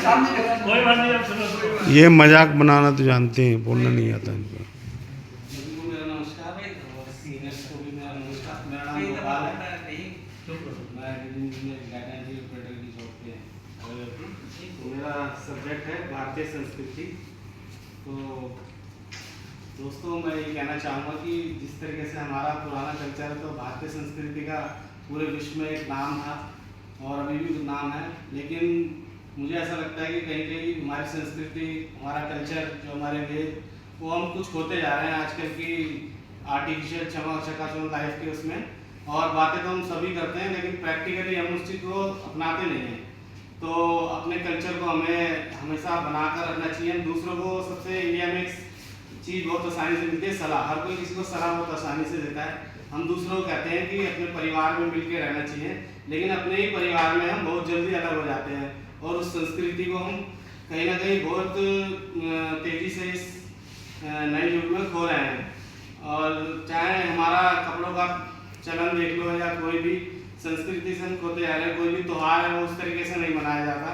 कोई बात नहीं, अब सुनो। ये मजाक बनाना तो जानते हैं, बोलना नहीं आता इनको। मेरा नमस्कार और सीनियर्स को भी मेरा नमस्कार। मेरा नाम गोपाल है, मैं डाटा एंट्री ऑपरेटर की जॉब पे तो मेरा सब्जेक्ट है भारतीय संस्कृति। तो दोस्तों मैं ये कहना चाहूँगा कि जिस तरीके से हमारा पुराना कल्चर है, तो भारतीय संस्कृति का पूरे विश्व में एक नाम था और अभी भी नाम है, लेकिन मुझे ऐसा लगता है कि कहीं कहीं हमारी संस्कृति, हमारा कल्चर, जो हमारे वेद, वो हम कुछ खोते जा रहे हैं आजकल की आर्टिफिशियल चकाचौंध लाइफ के उसमें। और बातें तो हम सभी करते हैं, लेकिन प्रैक्टिकली हम उस चीज़ को अपनाते नहीं हैं। तो अपने कल्चर को हमें हमेशा बनाकर रखना चाहिए। दूसरों को सबसे इंडिया में एक चीज़ बहुत आसानी से मिलती है, सलाह। हर कोई किसी को सलाह बहुत आसानी से देता है। हम दूसरों को कहते हैं कि अपने परिवार में मिलकर रहना चाहिए, लेकिन अपने ही परिवार में हम बहुत जल्दी अलग हो जाते हैं और उस संस्कृति को हम कहीं ना कहीं बहुत तेज़ी से इस नए युग में खो रहे हैं। और चाहे हमारा कपड़ों का चलन देख लो या कोई भी संस्कृति से हम खोते जा रहे हैं। कोई भी त्यौहार है वो उस तरीके से नहीं मनाया जाता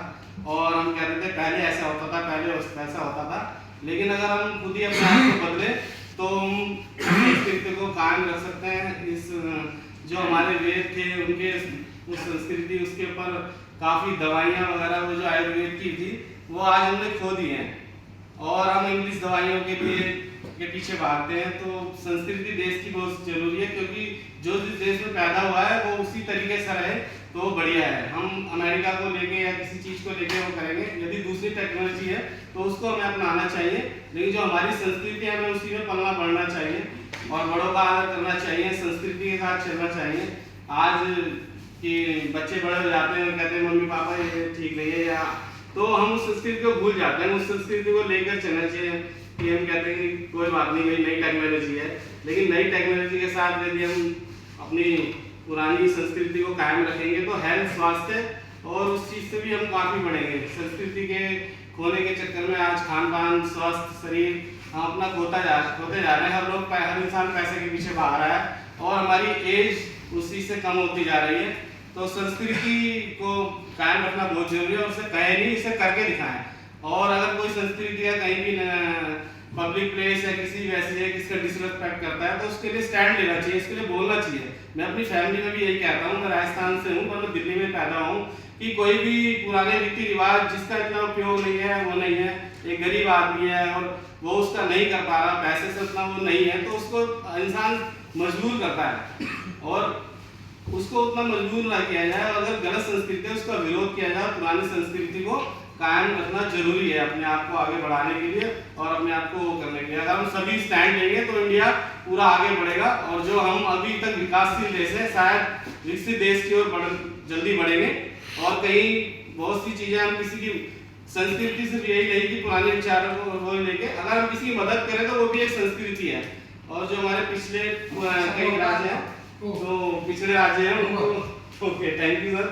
और हम कहते थे पहले ऐसा होता था, पहले वैसा होता था। लेकिन अगर हम खुद ही अपने आप को बदले तो हम संस्कृति को कायम रख सकते हैं। इस जो हमारे वेद थे उनके उस संस्कृति, उसके ऊपर काफ़ी दवाइयाँ वगैरह वो जो आयुर्वेद की थी वो आज हमने खो दी हैं और हम इंग्लिश दवाइयों के पीछे भागते हैं। तो संस्कृति देश की बहुत जरूरी है, क्योंकि जो जिस देश में पैदा हुआ है वो उसी तरीके से रहे तो बढ़िया है। हम अमेरिका को लेके या किसी चीज़ को लेके वो करेंगे, यदि दूसरी टेक्नोलॉजी है तो उसको हमें अपनाना चाहिए, लेकिन जो हमारी संस्कृति है हमें उसी में पलना बढ़ना चाहिए और बड़ों का आदर करना चाहिए, संस्कृति के साथ चलना चाहिए। आज कि बच्चे बड़े हो जाते हैं और कहते हैं मम्मी पापा ये ठीक नहीं है, या तो हम उस संस्कृति को भूल जाते हैं। उस संस्कृति को लेकर चलना चाहिए कि हम कहते हैं कि कोई बात नहीं, नई टेक्नोलॉजी है, लेकिन नई टेक्नोलॉजी के साथ यदि हम अपनी पुरानी संस्कृति को कायम रखेंगे तो हेल्थ, स्वास्थ्य और उस चीज़ से भी हम काफ़ी बढ़ेंगे। संस्कृति के खोने के चक्कर में आज खान पान, स्वस्थ शरीर हम अपना खोते जा रहे हैं। हर इंसान पैसे के पीछे भाग रहा है और हमारी एज उस चीज़ से कम होती जा रही है। तो संस्कृति को कायम रखना बहुत जरूरी है और उसे कहे नहीं, इसे करके दिखाएं। और अगर कोई संस्कृति या कहीं भी पब्लिक प्लेस या किसी भी ऐसी है किसका डिसरिस्पेक्ट करता है तो उसके लिए स्टैंड लेना चाहिए, इसके लिए बोलना चाहिए। मैं अपनी फैमिली में भी यही कहता हूँ, मैं राजस्थान से हूँ पर मैं दिल्ली में पैदा हूँ, कि कोई भी पुराने रीति रिवाज जिसका इतना उपयोग नहीं है वो नहीं है। एक गरीब आदमी है और वो उसका नहीं कर पा रहा, पैसे से उतना वो नहीं है, तो उसको इंसान मजबूर करता है और उसको उतना मजबूर ना किया जाए। अगर गलत संस्कृति है उसका विरोध किया जाए। पुरानी संस्कृति को कायम रखना जरूरी है अपने आप को आगे बढ़ाने के लिए और अपने आप को वो करने के लिए। अगर हम सभी स्टैंड लेंगे तो इंडिया पूरा आगे बढ़ेगा और जो हम अभी तक विकासशील देश है शायद विकसित देश की ओर जल्दी बढ़ेंगे। और कहीं बहुत सी चीजें हम किसी की संस्कृति से भी यही नहीं कि पुराने विचारों को वो लेके अगर हम किसी की मदद करें तो वो भी एक संस्कृति है। और जो हमारे पिछले कई राज्य हैं तो पिछड़े राज्य हैं उनको ओके, थैंक यू सर।